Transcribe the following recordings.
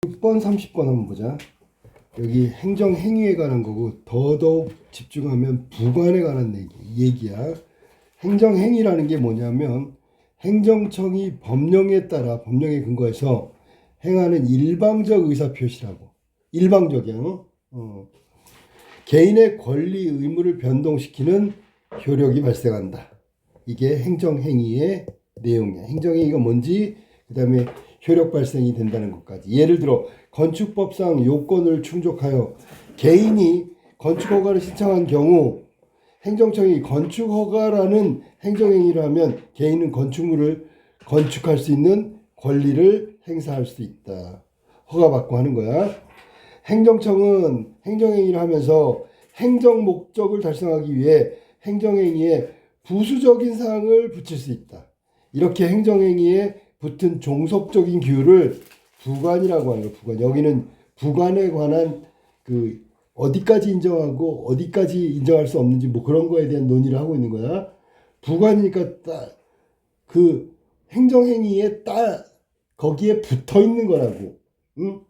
6번, 30번 한번 보자. 여기 행정행위에 관한 거고 더더욱 집중하면 부관에 관한 얘기야. 행정행위라는 게 뭐냐면 행정청이 법령에 따라 법령에 근거해서 행하는 일방적 의사표시라고. 일방적이야. 개인의 권리 의무를 변동시키는 효력이 발생한다. 이게 행정행위의 내용이야. 행정행위가 뭔지, 그 다음에 효력 발생이 된다는 것까지. 예를 들어 건축법상 요건을 충족하여 개인이 건축허가를 신청한 경우 행정청이 건축허가라는 행정행위를 하면 개인은 건축물을 건축할 수 있는 권리를 행사할 수 있다. 허가받고 하는 거야. 행정청은 행정행위를 하면서 행정 목적을 달성하기 위해 행정행위에 부수적인 사항을 붙일 수 있다. 이렇게 행정행위에 붙은 종속적인 규율을 부관이라고 하는 거예요. 부관. 여기는 부관에 관한 그 어디까지 인정하고 어디까지 인정할 수 없는지 뭐 그런 거에 대한 논의를 하고 있는 거야. 부관이니까 딱 그 행정행위에 딱 거기에 붙어 있는 거라고. 응?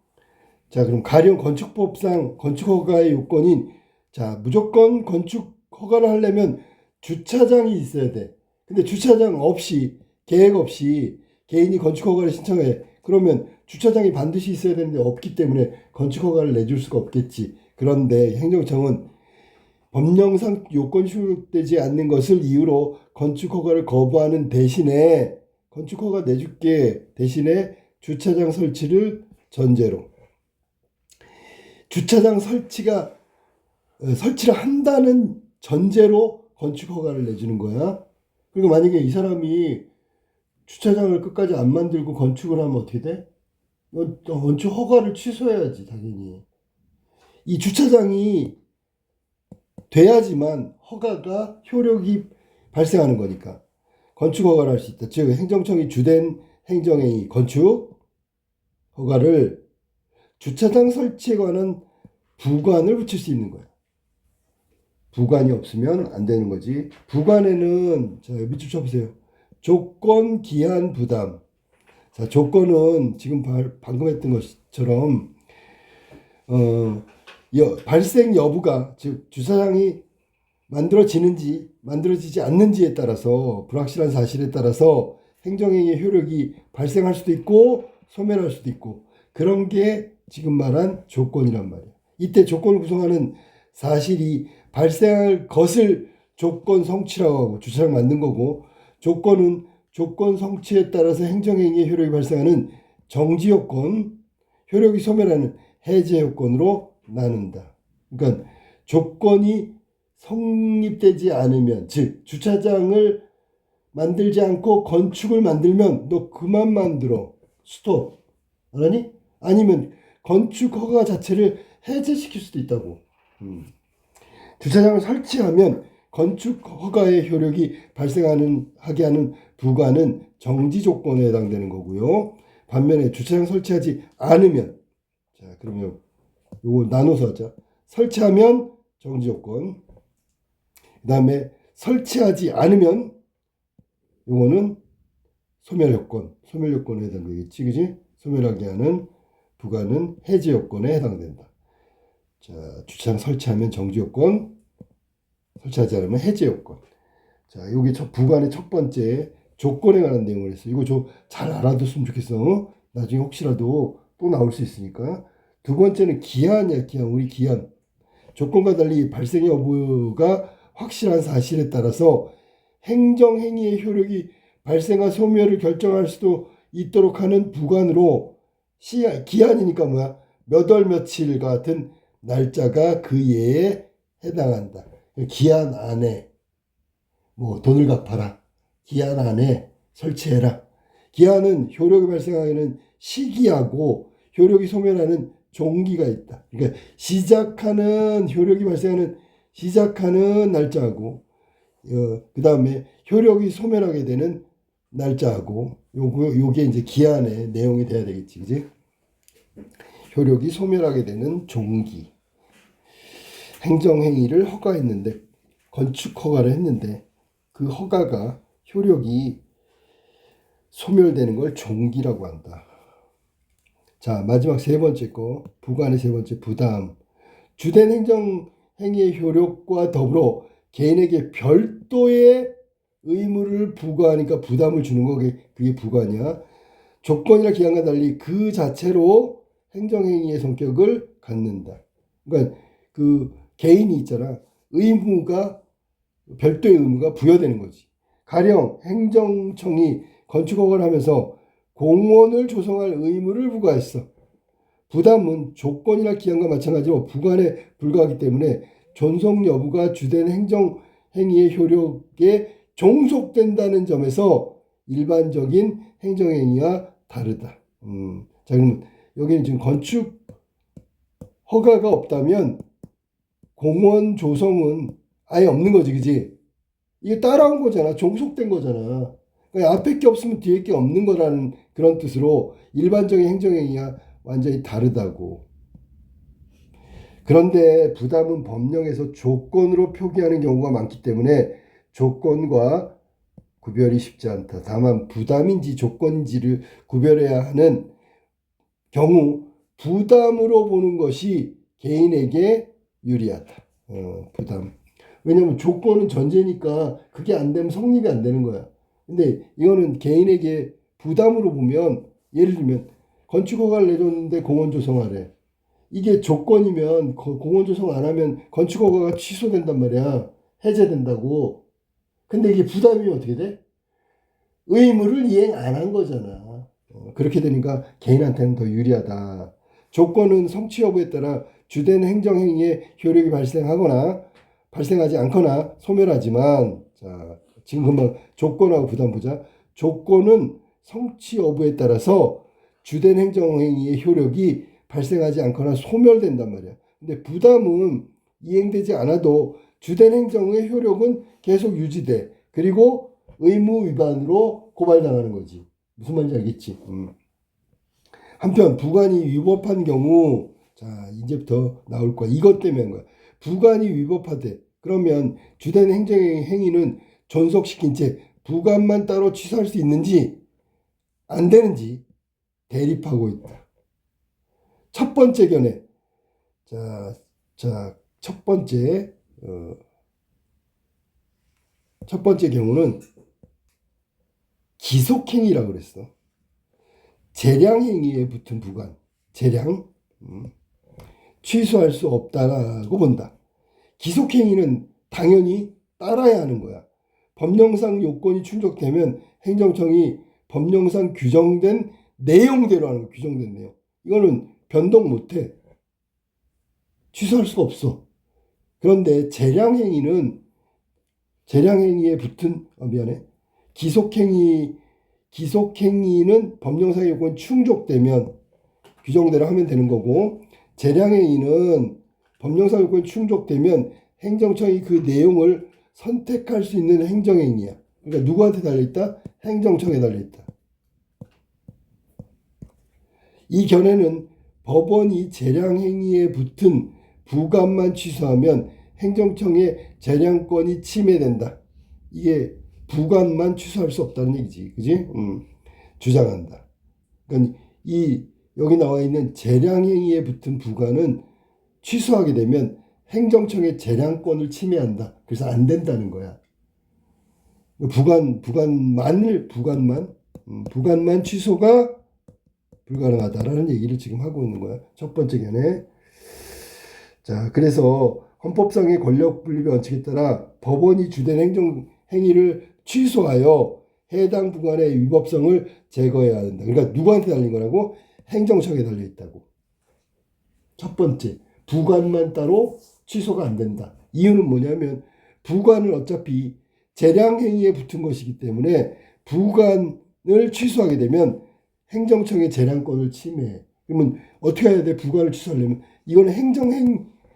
자, 그럼 가령 건축법상 건축허가의 요건인, 자, 무조건 건축허가를 하려면 주차장이 있어야 돼. 근데 주차장 없이, 계획 없이 개인이 건축허가를 신청해. 그러면 주차장이 반드시 있어야 되는데 없기 때문에 건축허가를 내줄 수가 없겠지. 그런데 행정청은 법령상 요건이 충족되지 않는 것을 이유로 건축허가를 거부하는 대신에 건축허가 내줄게 대신에 주차장 설치를 전제로 주차장 설치를 한다는 전제로 건축 허가를 내주는 거야. 그리고 만약에 이 사람이 주차장을 끝까지 안 만들고 건축을 하면 어떻게 돼? 건축 허가를 취소해야지, 당연히. 이 주차장이 돼야지만 허가가 효력이 발생하는 거니까 건축 허가를 할 수 있다. 즉 행정청이 주된 행정행위 건축 허가를 주차장 설치에 관한 부관을 붙일 수 있는 거야. 부관이 없으면 안 되는 거지. 부관에는, 자, 밑줄 쳐보세요. 조건, 기한, 부담. 자, 조건은 지금 방금 했던 것처럼, 발생 여부가, 즉, 주차장이 만들어지는지, 만들어지지 않는지에 따라서, 불확실한 사실에 따라서 행정행위의 효력이 발생할 수도 있고, 소멸할 수도 있고, 그런 게 지금 말한 조건이란 말이야. 이때 조건을 구성하는 사실이 발생할 것을 조건 성취라고 하고 주차장 만든 거고, 조건은 조건 성취에 따라서 행정행위의 효력이 발생하는 정지 요건, 효력이 소멸하는 해제 요건으로 나눈다. 그러니까 조건이 성립되지 않으면, 즉 주차장을 만들지 않고 건축을 만들면 너 그만 만들어, 스톱, 알았니? 아니면 건축 허가 자체를 해제시킬 수도 있다고. 주차장을 설치하면 건축 허가의 효력이 하게 하는 부관은 정지 조건에 해당되는 거고요. 반면에 주차장 설치하지 않으면, 자, 그러면 요거 나눠서 하자. 설치하면 정지 조건. 그다음에 설치하지 않으면 요거는 소멸 요건. 소멸 요건에 해당되겠지, 그지? 소멸하게 하는 부관은 해제 요건에 해당된다. 자, 주차장 설치하면 정지 요건, 설치하지 않으면 해제 요건. 자, 요게 부관의 첫 번째 조건에 관한 내용을 했어요. 이거 잘 알아뒀으면 좋겠어. 나중에 혹시라도 또 나올 수 있으니까. 두 번째는 기한이야, 기한. 우리 기한. 조건과 달리 발생 여부가 확실한 사실에 따라서 행정행위의 효력이 발생과 소멸을 결정할 수도 있도록 하는 부관으로 기한이니까 뭐야? 몇 월 며칠 같은 날짜가 그 예에 해당한다. 기한 안에 뭐 돈을 갚아라. 기한 안에 설치해라. 기한은 효력이 발생하는 시기하고 효력이 소멸하는 종기가 있다. 그러니까 효력이 발생하는 시작하는 날짜하고 그 다음에 효력이 소멸하게 되는 날짜하고 요게 이제 기한의 내용이 돼야 되겠지, 그지? 효력이 소멸하게 되는 종기. 행정행위를 허가했는데, 건축 허가를 했는데 그 허가가 효력이 소멸되는 걸 종기라고 한다. 자, 마지막 세 번째 거. 부관의 세 번째 부담. 주된 행정행위의 효력과 더불어 개인에게 별도의 의무를 부과하니까 부담을 주는 거 그게 부관이야. 조건이나 기한과 달리 그 자체로 행정행위의 성격을 갖는다. 그러니까 그 개인이 있잖아. 별도의 의무가 부여되는 거지. 가령 행정청이 건축허가를 하면서 공원을 조성할 의무를 부과했어. 부담은 조건이나 기한과 마찬가지로 부관에 불과하기 때문에 존속 여부가 주된 행정행위의 효력에 종속된다는 점에서 일반적인 행정행위와 다르다. 자, 그러면 여기는 지금 건축 허가가 없다면 공원 조성은 아예 없는 거지, 그지? 이게 따라온 거잖아. 종속된 거잖아. 그러니까 앞에 게 없으면 뒤에 게 없는 거라는 그런 뜻으로 일반적인 행정행위와 완전히 다르다고. 그런데 부담은 법령에서 조건으로 표기하는 경우가 많기 때문에 조건과 구별이 쉽지 않다. 다만 부담인지 조건인지를 구별해야 하는 경우 부담으로 보는 것이 개인에게 유리하다. 부담. 왜냐면 조건은 전제니까 그게 안 되면 성립이 안 되는 거야. 근데 이거는 개인에게 부담으로 보면 예를 들면 건축허가를 내줬는데 공원 조성하래. 이게 조건이면 공원 조성 안 하면 건축허가가 취소된단 말이야. 해제된다고. 근데 이게 부담이면 어떻게 돼? 의무를 이행 안 한 거잖아. 그렇게 되니까 개인한테는 더 유리하다. 조건은 성취 여부에 따라 주된 행정행위의 효력이 발생하지 않거나 소멸하지만, 자, 지금 금방 조건하고 부담 보자. 조건은 성취 여부에 따라서 주된 행정행위의 효력이 발생하지 않거나 소멸된단 말이야. 근데 부담은 이행되지 않아도 주된 행정의 효력은 계속 유지돼. 그리고 의무 위반으로 고발당하는 거지. 무슨 말인지 알겠지? 한편 부관이 위법한 경우, 자, 이제부터 나올 거야. 이것 때문에 한 거야. 부관이 위법하대. 그러면 주된 행정행위는 존속시킨 채 부관만 따로 취소할 수 있는지 안 되는지 대립하고 있다. 첫 번째 견해. 첫 번째 경우는 기속행위라고 그랬어. 재량행위에 붙은 부관. 재량. 취소할 수 없다고 본다. 기속행위는 당연히 따라야 하는 거야. 법령상 요건이 충족되면 행정청이 법령상 규정된 내용대로 하는 거. 규정된 내용. 이거는 변동 못해. 취소할 수가 없어. 그런데 재량행위에 붙은 기속행위는 법령상 요건이 충족되면 규정대로 하면 되는 거고, 재량행위는 법령상 요건이 충족되면 행정청이 그 내용을 선택할 수 있는 행정행위야. 그러니까 누구한테 달려있다? 행정청에 달려있다. 이 견해는 법원이 재량행위에 붙은 부관만 취소하면 행정청의 재량권이 침해된다. 이게 부관만 취소할 수 없다는 얘기지. 그지? 주장한다. 그러니까 여기 나와 있는 재량행위에 붙은 부관은 취소하게 되면 행정청의 재량권을 침해한다. 그래서 안 된다는 거야. 부관만 취소가 불가능하다라는 얘기를 지금 하고 있는 거야. 첫 번째 견해. 자, 그래서 헌법상의 권력 분립의 원칙에 따라 법원이 주된 행위를 취소하여 해당 부관의 위법성을 제거해야 한다. 그러니까 누구한테 달린 거라고? 행정청에 달려 있다고. 첫 번째, 부관만 따로 취소가 안 된다. 이유는 뭐냐면 부관은 어차피 재량행위에 붙은 것이기 때문에 부관을 취소하게 되면 행정청의 재량권을 침해해. 그러면 어떻게 해야 돼? 부관을 취소하려면 이거는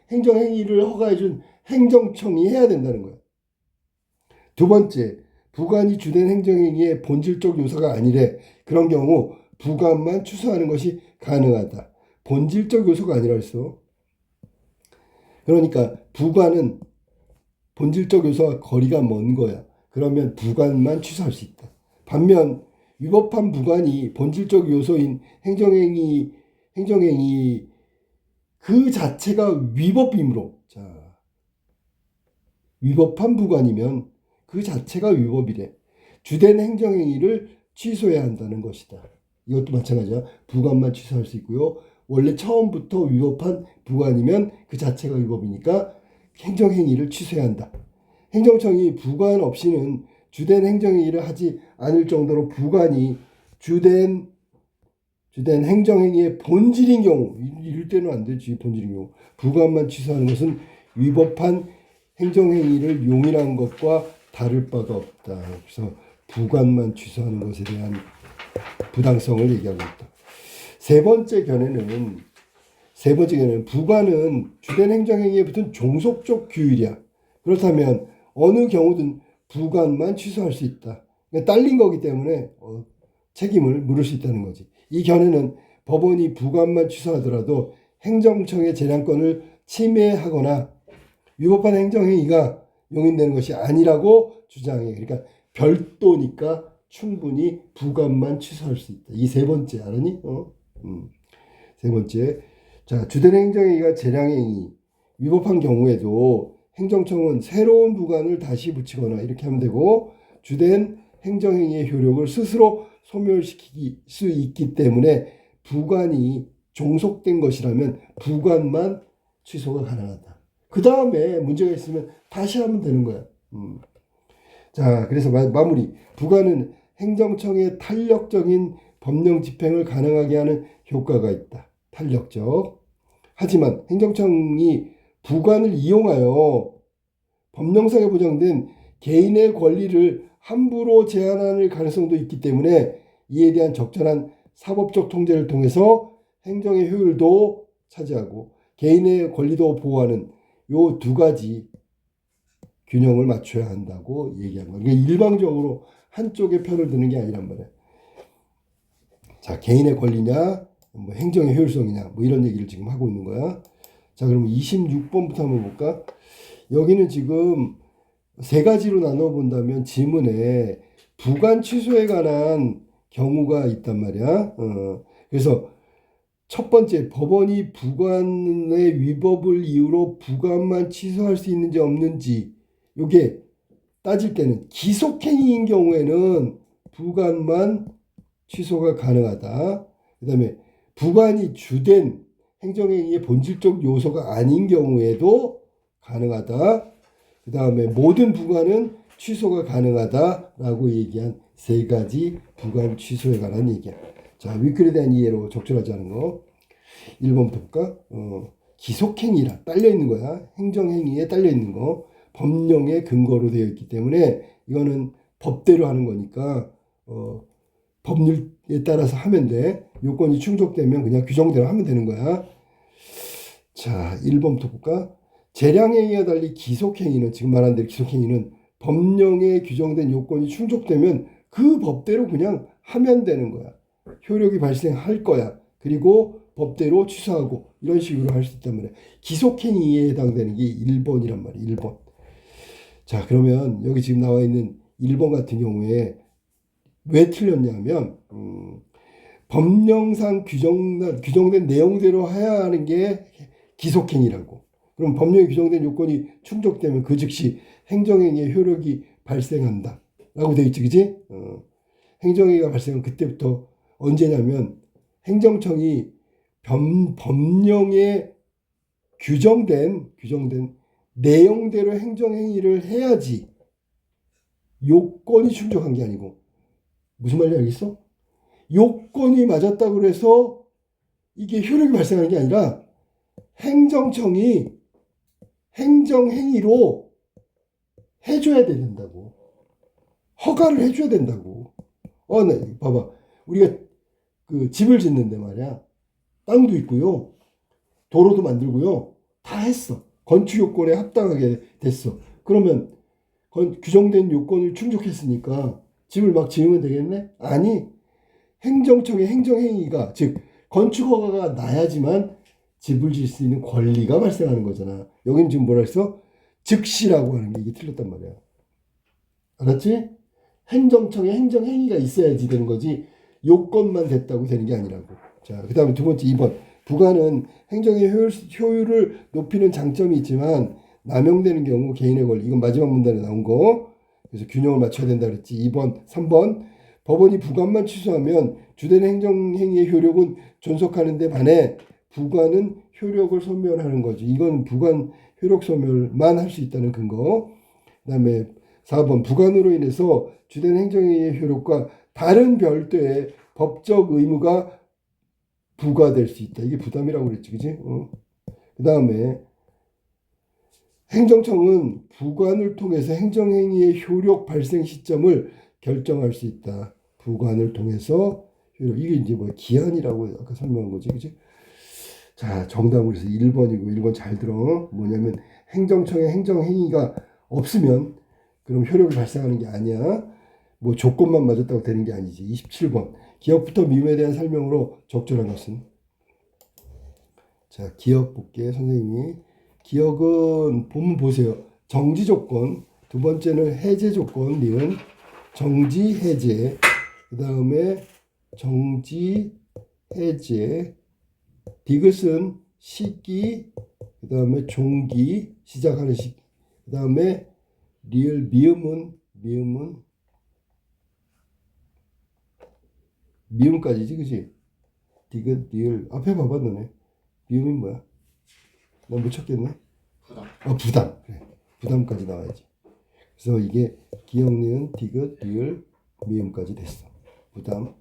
행정행위를 허가해준 행정청이 해야 된다는 거야. 두 번째, 부관이 주된 행정행위의 본질적 요소가 아니래. 그런 경우 부관만 취소하는 것이 가능하다. 본질적 요소가 아니라 했어. 그러니까 부관은 본질적 요소와 거리가 먼 거야. 그러면 부관만 취소할 수 있다. 반면 위법한 부관이 본질적 요소인 행정행위에 행정행위 그 자체가 위법이므로, 자, 위법한 부관이면 그 자체가 위법이래. 주된 행정행위를 취소해야 한다는 것이다. 이것도 마찬가지야. 부관만 취소할 수 있고요. 원래 처음부터 위법한 부관이면 그 자체가 위법이니까 행정행위를 취소해야 한다. 행정청이 부관 없이는 주된 행정행위를 하지 않을 정도로 부관이 주된 행정행위의 본질인 경우, 이럴 때는 안 되지. 본질인 경우 부관만 취소하는 것은 위법한 행정행위를 용인한 것과 다를 바가 없다. 그래서 부관만 취소하는 것에 대한 부당성을 얘기하고 있다. 세 번째 견해는 부관은 주된 행정행위에 붙은 종속적 규율이야. 그렇다면 어느 경우든 부관만 취소할 수 있다. 그러니까 딸린 거기 때문에 책임을 물을 수 있다는 거지. 이 견해는 법원이 부관만 취소하더라도 행정청의 재량권을 침해하거나 위법한 행정행위가 용인되는 것이 아니라고 주장해. 그러니까 별도니까 충분히 부관만 취소할 수 있다. 이 세 번째 알았니? 세 번째. 자, 주된 행정행위가 재량행위 위법한 경우에도 행정청은 새로운 부관을 다시 붙이거나 이렇게 하면 되고, 주된 행정행위의 효력을 스스로 소멸시킬 수 있기 때문에 부관이 종속된 것이라면 부관만 취소가 가능하다. 그 다음에 문제가 있으면 다시 하면 되는 거야. 자, 그래서 마무리. 부관은 행정청의 탄력적인 법령 집행을 가능하게 하는 효과가 있다. 탄력적. 하지만 행정청이 부관을 이용하여 법령상에 보장된 개인의 권리를 함부로 제한할 가능성도 있기 때문에 이에 대한 적절한 사법적 통제를 통해서 행정의 효율도 차지하고 개인의 권리도 보호하는 요 두 가지 균형을 맞춰야 한다고 얘기한 거예요. 그러니까 일방적으로 한쪽의 편을 드는 게 아니란 말이에요. 자, 개인의 권리냐, 뭐 행정의 효율성이냐, 뭐 이런 얘기를 지금 하고 있는 거야. 자, 그럼 26번부터 한번 볼까? 여기는 지금 세 가지로 나눠 본다면 지문에 부관 취소에 관한 경우가 있단 말이야. 그래서 첫 번째, 법원이 부관의 위법을 이유로 부관만 취소할 수 있는지 없는지, 요게 따질 때는 기속행위인 경우에는 부관만 취소가 가능하다. 그 다음에 부관이 주된 행정행위의 본질적 요소가 아닌 경우에도 가능하다. 그 다음에 모든 부관은 취소가 가능하다라고 얘기한 세 가지 부관 취소에 관한 얘기야. 자, 위클에 대한 이해로 적절하지 않은 거. 1번부터 볼까? 기속행위라 딸려 있는 거야. 행정행위에 딸려 있는 거. 법령의 근거로 되어 있기 때문에 이거는 법대로 하는 거니까 법률에 따라서 하면 돼. 요건이 충족되면 그냥 규정대로 하면 되는 거야. 자, 1번부터 볼까? 재량행위와 달리 기속행위는, 지금 말한 대로 기속행위는 법령에 규정된 요건이 충족되면 그 법대로 그냥 하면 되는 거야. 효력이 발생할 거야. 그리고 법대로 취소하고 이런 식으로 할 수 있단 말이야. 기속행위에 해당되는 게 1번이란 말이야. 1번. 자, 그러면 여기 지금 나와 있는 1번 같은 경우에 왜 틀렸냐면 법령상 규정된 내용대로 해야 하는 게 기속행위라고. 그럼 법령에 규정된 요건이 충족되면 그 즉시 행정행위의 효력이 발생한다 라고 되어 있지, 그지? 행정행위가 발생한 그때부터 언제냐면 행정청이 법령에 규정된 내용대로 행정행위를 해야지 요건이 충족한 게 아니고, 무슨 말인지 알겠어? 요건이 맞았다고 그래서 이게 효력이 발생하는 게 아니라 행정청이 행정행위로 해줘야 된다고. 허가를 해줘야 된다고. 네, 봐봐. 우리가 그 집을 짓는데 말이야. 땅도 있고요. 도로도 만들고요. 다 했어. 건축 요건에 합당하게 됐어. 그러면 규정된 요건을 충족했으니까 집을 막 지으면 되겠네? 아니, 행정청의 행정행위가, 즉 건축 허가가 나야지만 집을 지을 수 있는 권리가 발생하는 거잖아. 여기는 지금 뭐라 했어? 즉시라고 하는 게, 이게 틀렸단 말이야. 알았지? 행정청의 행정행위가 있어야지 되는 거지 요건만 됐다고 되는 게 아니라고. 자, 그 다음에 두 번째 2번. 부가는 행정의 효율을 높이는 장점이 있지만 남용되는 경우 개인의 권리. 이건 마지막 문단에 나온 거. 그래서 균형을 맞춰야 된다 그랬지. 2번, 3번. 법원이 부관만 취소하면 주된 행정행위의 효력은 존속하는 데 반해 부관은 효력을 소멸하는 거죠. 이건 부관 효력 소멸만 할 수 있다는 근거. 그다음에 4번 부관으로 인해서 주된 행정행위의 효력과 다른 별도의 법적 의무가 부과될 수 있다. 이게 부담이라고 그랬지, 그지? 그다음에 행정청은 부관을 통해서 행정행위의 효력 발생 시점을 결정할 수 있다. 부관을 통해서 효력. 이게 이제 뭐 기한이라고 아까 설명한 거지, 그지? 자, 정답은 그래서 1번이고 1번 잘 들어. 뭐냐면 행정청의 행정행위가 없으면 그럼 효력이 발생하는 게 아니야. 뭐 조건만 맞았다고 되는 게 아니지. 27번. 기억부터 미움에 대한 설명으로 적절한 것은? 자, 기억 볼게 선생님이. 기억은 본문 보세요. 정지 조건. 두 번째는 해제 조건. 니은 정지 해제. 그 다음에 정지 해제. 디귿은 시기. 그 다음에 종기. 시작하는 시기. 그 다음에 리을 미음까지지, 그지? 디귿 리을 앞에 봐봐 너네. 미음이 뭐야? 나 못 찾겠네. 부담. 그래. 부담까지 나와야지. 그래서 이게 기억, 니은, 디귿, 리을, 미음까지 됐어. 부담.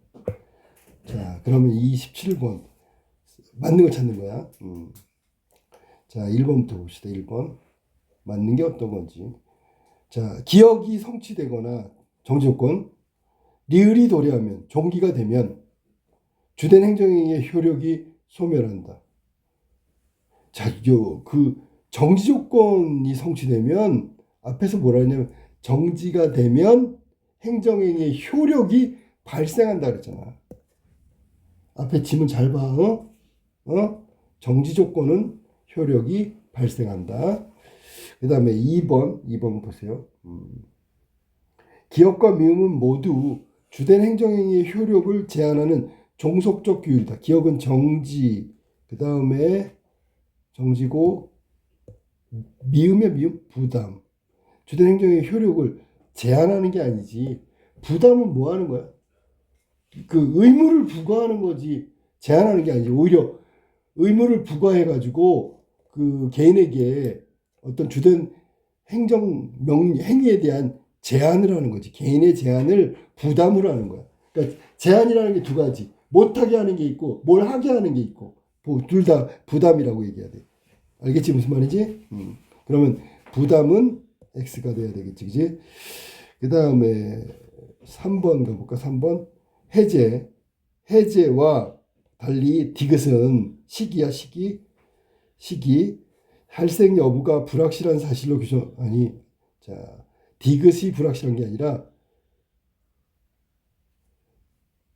자, 그러면 27번 맞는 걸 찾는 거야. 자, 1번부터 봅시다. 1번. 맞는 게 어떤 건지. 자, 기억이 성취되거나 정지조건, 리을이 도래하면 종기가 되면 주된 행정행위의 효력이 소멸한다. 자, 그 정지조건이 성취되면 앞에서 뭐라 했냐면 정지가 되면 행정행위의 효력이 발생한다 그랬잖아. 앞에 지문 잘 봐. 정지조건은 효력이 발생한다. 그 다음에 2번 보세요. 기억과 미음은 모두 주된 행정행위의 효력을 제한하는 종속적 규율이다. 기억은 정지, 그 다음에 정지고, 미음의 미음, 부담. 주된 행정행위의 효력을 제한하는 게 아니지. 부담은 뭐 하는 거야? 그 의무를 부과하는 거지. 제한하는 게 아니지. 오히려 의무를 부과해가지고 그 개인에게 어떤 주된 행위에 대한 제한을 하는 거지. 개인의 제한을 부담으로 하는 거야. 그러니까 제한이라는 게 두 가지. 못하게 하는 게 있고 뭘 하게 하는 게 있고 둘 다 부담이라고 얘기해야 돼. 알겠지 무슨 말인지? 그러면 부담은 X가 돼야 되겠지. 그지? 그 다음에 3번 가볼까? 3번 해제. 해제와 달리 디귿은 시기야. 시기. 발생 여부가 불확실한 사실로 규정. 아니, 자, 디귿이 불확실한 게 아니라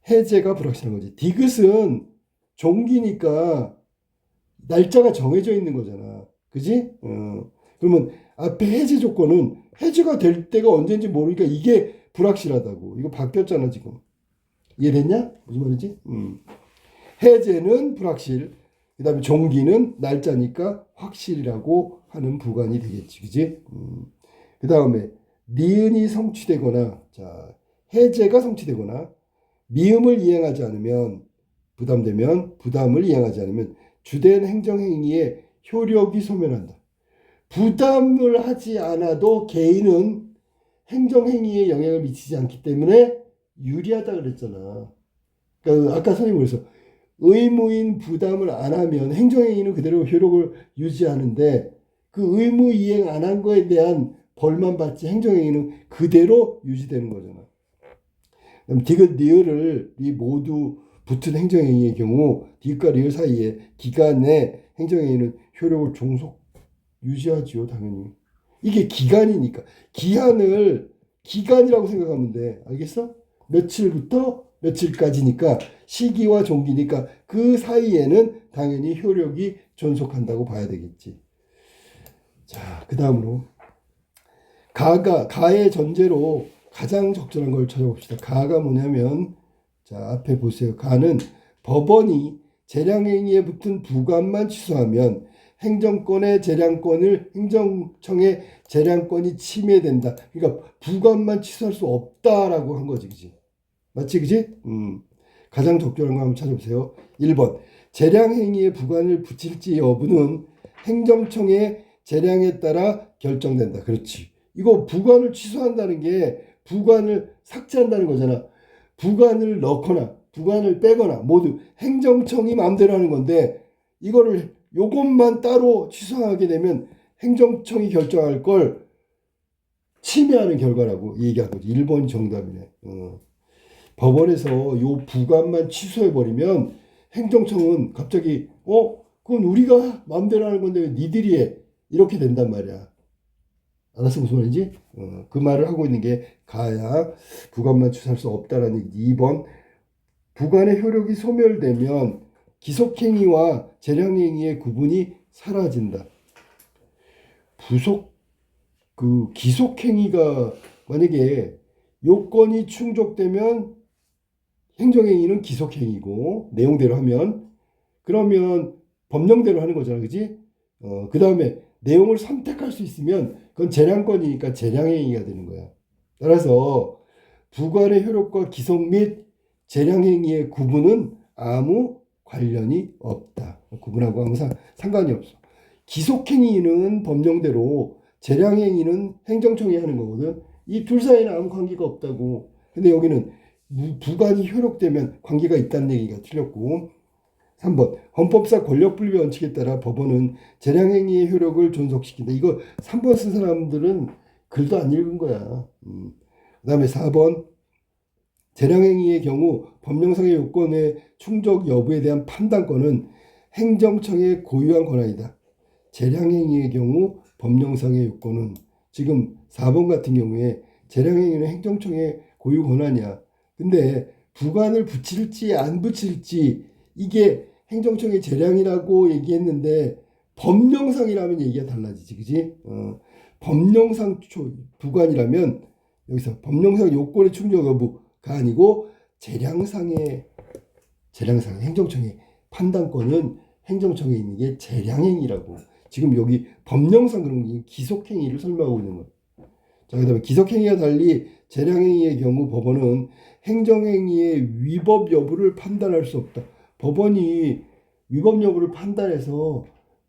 해제가 불확실한 거지. 디귿은 종기니까 날짜가 정해져 있는 거잖아. 그지? 그러면 앞에 해제 조건은 해제가 될 때가 언제인지 모르니까 이게 불확실하다고. 이거 바뀌었잖아, 지금. 이해됐냐? 무슨 말이지? 해제는 불확실. 그 다음에 종기는 날짜니까 확실이라고 하는 부관이 되겠지. 그지? 그 다음에 니은이 성취되거나, 자, 해제가 성취되거나, 미음을 이행하지 않으면, 부담을 이행하지 않으면 주된 행정행위의 효력이 소멸한다. 부담을 하지 않아도 개인은 행정행위에 영향을 미치지 않기 때문에 유리하다 그랬잖아. 그러니까 아까 선생님이 그래서 의무인 부담을 안 하면 행정행위는 그대로 효력을 유지하는데 그 의무 이행 안 한 거에 대한 벌만 받지 행정행위는 그대로 유지되는 거잖아. 그럼 디귿 리을을 이 모두 붙은 행정행위의 경우 디귿과 리을 사이에 기간 내 행정행위는 효력을 종속 유지하지요. 당연히. 이게 기간이니까. 기간이라고 생각하면 돼. 알겠어? 며칠부터 며칠까지니까 시기와 종기니까 그 사이에는 당연히 효력이 존속한다고 봐야 되겠지. 자, 그 다음으로 가의 전제로 가장 적절한 걸 찾아봅시다. 가가 뭐냐면 자, 앞에 보세요. 가는 법원이 재량행위에 붙은 부관만 취소하면 행정권의 재량권을 행정청의 재량권이 침해된다. 그러니까 부관만 취소할 수 없다라고 한 거지, 그지? 맞지, 그지? 가장 적절한 거 한번 찾아보세요. 1번. 재량행위에 부관을 붙일지 여부는 행정청의 재량에 따라 결정된다. 그렇지. 이거 부관을 취소한다는 게 부관을 삭제한다는 거잖아. 부관을 넣거나 부관을 빼거나 모두 행정청이 마음대로 하는 건데 이거를 요것만 따로 취소하게 되면 행정청이 결정할 걸 침해하는 결과라고 얘기한 거지. 1번 정답이네. 법원에서 요 부관만 취소해버리면 행정청은 갑자기 그건 우리가 마음대로 하는 건데 왜 니들이 해? 이렇게 된단 말이야. 알았어? 무슨 말인지? 그 말을 하고 있는 게 가야 부관만 취소할 수 없다라는 얘기. 2번 부관의 효력이 소멸되면 기속행위와 재량행위의 구분이 사라진다. 기속행위가 만약에 요건이 충족되면 행정행위는 기속행위고 내용대로 하면 그러면 법령대로 하는 거잖아, 그지? 그 다음에 내용을 선택할 수 있으면 그건 재량권이니까 재량행위가 되는 거야. 따라서 부관의 효력과 기속 및 재량행위의 구분은 아무 관련이 없다. 구분하고 아무 상관이 없어. 기속행위는 법령대로 재량행위는 행정청이 하는 거거든. 이 둘 사이에는 아무 관계가 없다고. 근데 여기는 부관이 효력되면 관계가 있다는 얘기가 틀렸고 3번 헌법사 권력분립 원칙에 따라 법원은 재량행위의 효력을 존속시킨다. 이거 3번 쓴 사람들은 글도 안 읽은 거야. 그 다음에 4번 재량행위의 경우 법령상의 요건의 충족 여부에 대한 판단권은 행정청의 고유한 권한이다. 재량행위의 경우 법령상의 요건은 지금 4번 같은 경우에 재량행위는 행정청의 고유 권한이야. 근데 부관을 붙일지 안 붙일지 이게 행정청의 재량이라고 얘기했는데 법령상이라면 얘기가 달라지지, 그지? 법령상 부관이라면 여기서 법령상 요건의 충족 여부가 아니고 재량상의 행정청의 판단권은 행정청에 있는 게 재량행위라고. 지금 여기 법령상 그런 게 기속행위를 설명하고 있는 거예요. 자, 그다음에 기속행위와 달리 재량행위의 경우 법원은 행정행위의 위법 여부를 판단할 수 없다. 법원이 위법 여부를 판단해서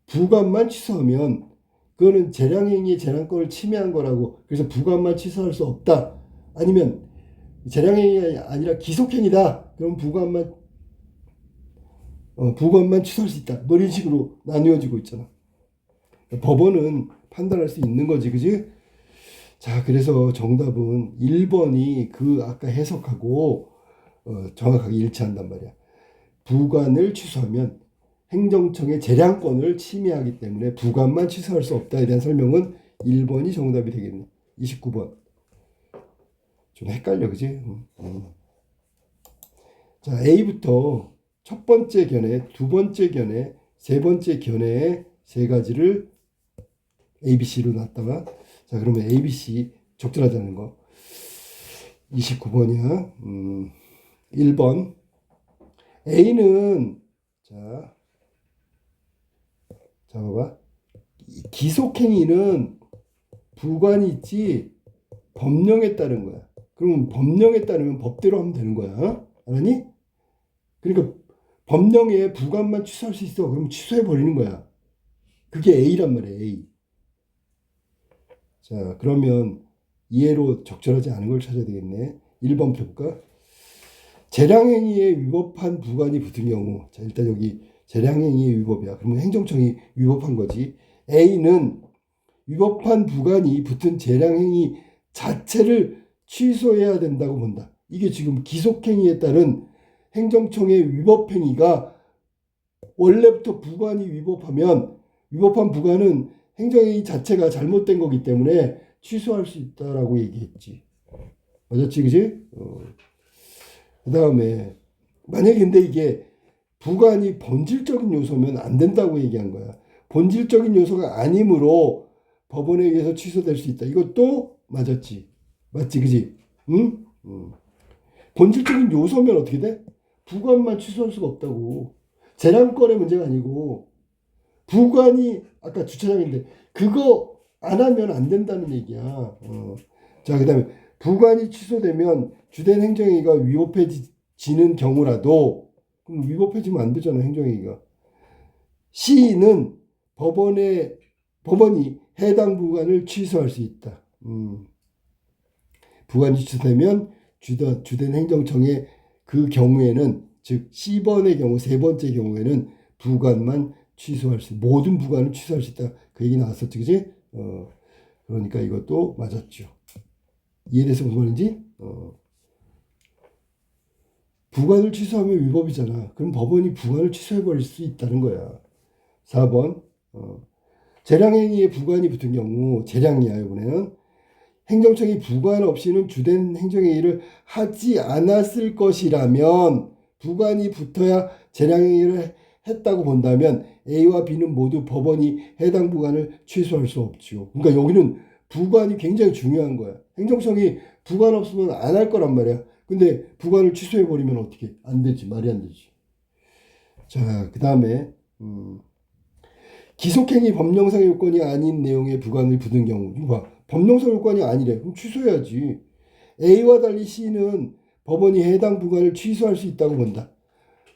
부관만 취소하면 그거는 재량행위의 재량권을 침해한 거라고. 그래서 부관만 취소할 수 없다. 아니면 재량행위가 아니라 기속행위다. 그럼 부관만 취소할 수 있다. 뭐 이런 식으로 나뉘어지고 있잖아. 법원은 판단할 수 있는 거지, 그지? 자, 그래서 정답은 1번이 그 아까 해석하고 정확하게 일치한단 말이야. 부관을 취소하면 행정청의 재량권을 침해하기 때문에 부관만 취소할 수 없다에 대한 설명은 1번이 정답이 되겠네. 29번. 좀 헷갈려, 그지? 자, A부터 첫 번째 견해, 두 번째 견해, 세 번째 견해의 세 가지를 ABC로 놨다가 자, 그러면 ABC 적절하다는 거 29번이야. 1번 A는 자 봐봐. 기속행위는 부관이 있지 법령에 따른 거야. 그러면 법령에 따르면 법대로 하면 되는 거야. 알았니? 그러니까 법령에 부관만 취소할 수 있어. 그럼 취소해 버리는 거야. 그게 A란 말이야. A. 자, 그러면 이해로 적절하지 않은 걸 찾아야 되겠네. 1번 펴볼까? 재량행위에 위법한 부관이 붙은 경우, 자, 일단 여기 재량행위의 위법이야. 그러면 행정청이 위법한 거지. A는 위법한 부관이 붙은 재량행위 자체를 취소해야 된다고 본다. 이게 지금 기속행위에 따른 행정청의 위법행위가 원래부터 부관이 위법하면 위법한 부관은 행정행위 자체가 잘못된 거기 때문에 취소할 수 있다라고 얘기했지. 맞았지, 그지? 그 다음에 만약에 근데 이게 부관이 본질적인 요소면 안 된다고 얘기한 거야. 본질적인 요소가 아니므로 법원에 의해서 취소될 수 있다. 이것도 맞았지. 맞지, 그지? 응? 본질적인 요소면 어떻게 돼? 부관만 취소할 수가 없다고. 재량권의 문제가 아니고 부관이 아까 주차장인데 그거 안 하면 안 된다는 얘기야. 자, 그다음에 부관이 취소되면 주된 행정행위가 위법해지는 경우라도 그럼 위법해지면 안 되잖아 행정행위가. C는 법원이 해당 부관을 취소할 수 있다. 부관이 취소되면 주된 행정청의 그 경우에는 즉 C번의 경우 세 번째 경우에는 부관만 취소할 수 모든 부관을 취소할 수 있다. 그 얘기 나왔었지, 그지? 그러니까 이것도 맞았죠. 이해돼서 무슨 말인지? 부관을 취소하면 위법이잖아. 그럼 법원이 부관을 취소해버릴 수 있다는 거야. 4번 재량행위에 부관이 붙은 경우 재량이야 이번에는 행정청이 부관 없이는 주된 행정행위를 하지 않았을 것이라면 부관이 붙어야 재량행위를 했다고 본다면 A와 B는 모두 법원이 해당 부관을 취소할 수 없지요. 그러니까 여기는 부관이 굉장히 중요한 거야. 행정청이 부관 없으면 안 할 거란 말이야. 근데 부관을 취소해버리면 어떻게? 안 되지. 말이 안 되지. 자, 그 다음에 기속행위 법령상 요건이 아닌 내용의 부관을 붙은 경우. 봐. 법령상 요건이 아니래. 그럼 취소해야지. A와 달리 C는 법원이 해당 부관을 취소할 수 있다고 본다.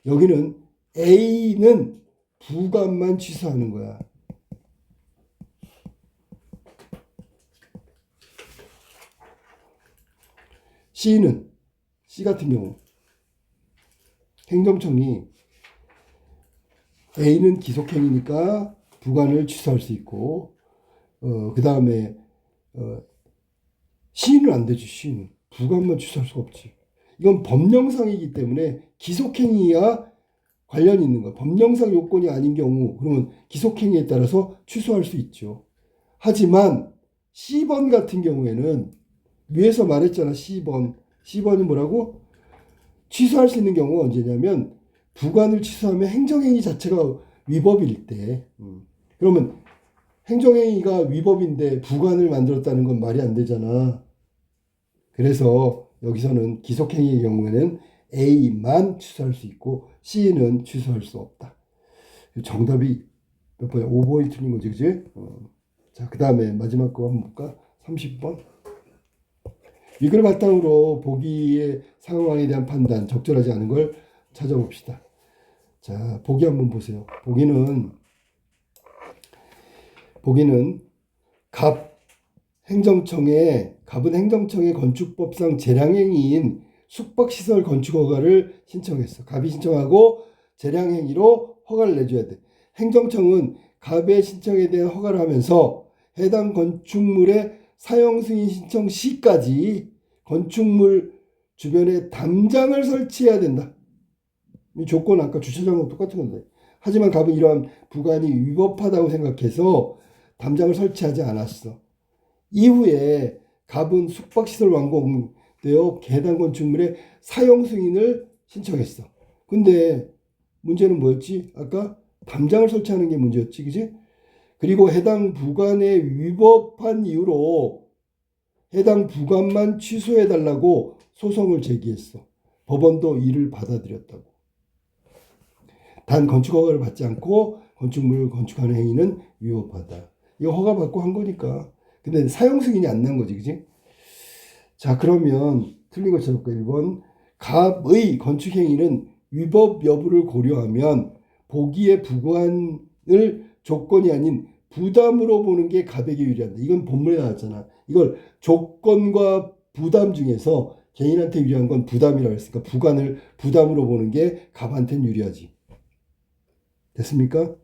여기는 A는 부관만 취소하는 거야. C 같은 경우 행정청이 A는 기속행위니까 부관을 취소할 수 있고 그 다음에 C는 안 되지. C는 부관만 취소할 수가 없지. 이건 법령상이기 때문에 기속행위와 관련이 있는 거야. 법령상 요건이 아닌 경우 그러면 기속행위에 따라서 취소할 수 있죠. 하지만 C번 같은 경우에는 위에서 말했잖아. C번이 뭐라고? 취소할 수 있는 경우가 언제냐면 부관을 취소하면 행정행위 자체가 위법일 때. 그러면 행정행위가 위법인데 부관을 만들었다는 건 말이 안 되잖아. 그래서 여기서는 기속행위의 경우에는 A만 취소할 수 있고 C는 취소할 수 없다. 정답이 몇 번이야? 5번이 틀린 거지, 그지? 자, 그 다음에 마지막 거 한번 볼까? 30번. 이걸 바탕으로 보기의 상황에 대한 판단, 적절하지 않은 걸 찾아봅시다. 자, 보기 한번 보세요. 보기는 갑은 행정청의 건축법상 재량행위인 숙박시설 건축허가를 신청했어. 갑이 신청하고 재량행위로 허가를 내줘야 돼. 행정청은 갑의 신청에 대한 허가를 하면서 해당 건축물의 사용승인 신청 시까지 건축물 주변에 담장을 설치해야 된다. 이 조건 아까 주차장과 똑같은 건데. 하지만 갑은 이러한 부관이 위법하다고 생각해서 담장을 설치하지 않았어. 이후에 갑은 숙박시설 완공되어 해당 건축물의 사용 승인을 신청했어. 근데 문제는 뭐였지? 아까 담장을 설치하는 게 문제였지, 그지? 그리고 해당 부관에 위법한 이유로 해당 부관만 취소해달라고 소송을 제기했어. 법원도 이를 받아들였다고. 단 건축허가를 받지 않고 건축물을 건축하는 행위는 위법하다. 이거 허가받고 한 거니까. 근데 사용 승인이 안 난 거지, 그지? 자, 그러면 틀린 거 찾아볼까? 1번. 갑의 건축 행위는 위법 여부를 고려하면 보기의 부관을 조건이 아닌 부담으로 보는 게 갑에게 유리한다. 이건 본문에 나왔잖아. 이걸 조건과 부담 중에서 개인한테 유리한 건 부담이라고 했으니까 부관을 부담으로 보는 게 갑한테는 유리하지. 됐습니까?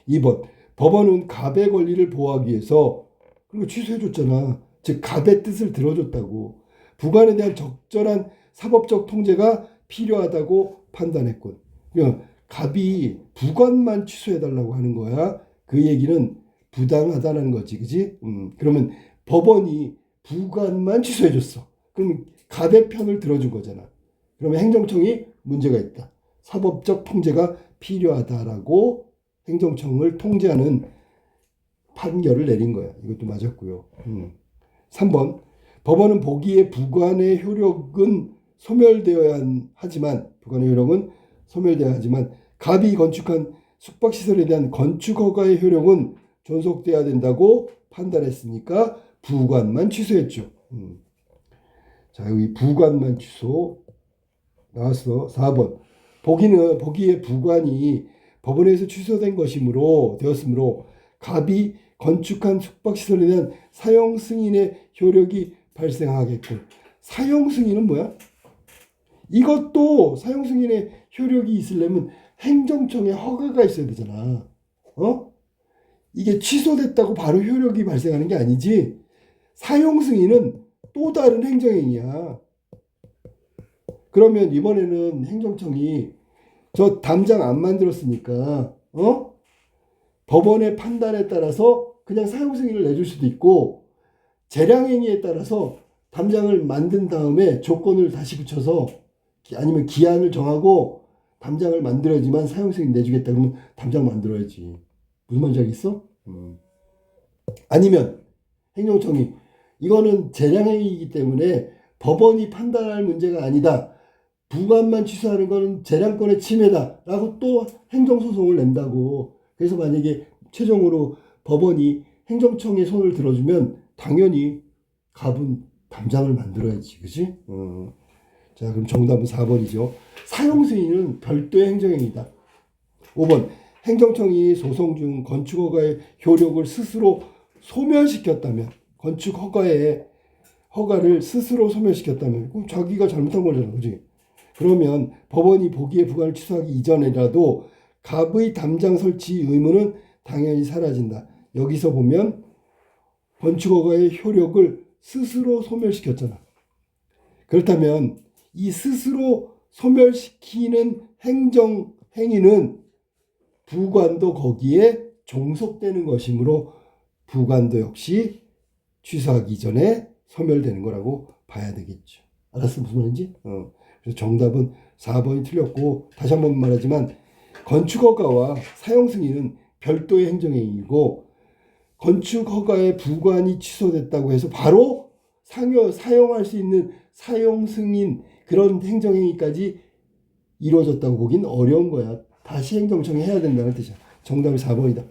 2번. 법원은 갑의 권리를 보호하기 위해서 그리고 취소해줬잖아. 즉 갑의 뜻을 들어줬다고. 부관에 대한 적절한 사법적 통제가 필요하다고 판단했군. 그러니까 갑이 부관만 취소해달라고 하는 거야. 그 얘기는 부당하다는 거지, 그지? 그러면 법원이 부관만 취소해줬어. 그러면 갑의 편을 들어준 거잖아. 그러면 행정청이 문제가 있다. 사법적 통제가 필요하다라고 행정청을 통제하는 판결을 내린 거야. 이것도 맞았고요. 3번. 법원은 보기에 부관의 효력은 소멸되어야 하지만 갑이 건축한 숙박시설에 대한 건축 허가의 효력은 존속돼야 된다고 판단했으니까 부관만 취소했죠. 자, 여기 부관만 취소 나왔어. 4번. 보기에 부관이 법원에서 취소된 것이므로 되었으므로 갑이 건축한 숙박시설에 대한 사용 승인의 효력이 발생하겠군. 사용 승인은 뭐야? 이것도 사용 승인의 효력이 있으려면 행정청의 허가가 있어야 되잖아. 어? 이게 취소됐다고 바로 효력이 발생하는 게 아니지. 사용 승인은 또 다른 행정행위야. 그러면 이번에는 행정청이 저 담장 안 만들었으니까 법원의 판단에 따라서 그냥 사용 승인을 내줄 수도 있고, 재량행위에 따라서 담장을 만든 다음에 조건을 다시 붙여서 아니면 기한을 정하고 담장을 만들어야지만 사용 승인 내주겠다 그러면 담장 만들어야지. 무슨 말인지 알겠어? 아니면 행정청이 이거는 재량행위이기 때문에 법원이 판단할 문제가 아니다, 부관만 취소하는 거는 재량권의 침해다 라고 또 행정소송을 낸다고. 그래서 만약에 최종으로 법원이 행정청의 손을 들어주면 당연히 갑은 담장을 만들어야지. 그치? 자, 그럼 정답은 4번이죠. 사용 승인은 별도의 행정행위다. 5번. 행정청이 소송 중 건축허가의 효력을 스스로 소멸시켰다면, 허가를 스스로 소멸시켰다면 그럼 자기가 잘못한 거잖아. 그치? 그러면 법원이 보기에 부관을 취소하기 이전에라도 갑의 담장 설치 의무는 당연히 사라진다. 여기서 보면 건축허가의 효력을 스스로 소멸시켰잖아. 그렇다면 이 스스로 소멸시키는 행정행위는 부관도 거기에 종속되는 것이므로 부관도 역시 취소하기 전에 소멸되는 거라고 봐야 되겠죠. 알았어? 무슨 말인지? 그래서 정답은 4번이 틀렸고, 다시 한번 말하지만 건축허가와 사용승인은 별도의 행정행위이고, 건축허가의 부관이 취소됐다고 해서 바로 사용할 수 있는 사용승인 그런 행정행위까지 이루어졌다고 보긴 어려운 거야. 다시 행정청이 해야 된다는 뜻이야. 정답이 4번이다.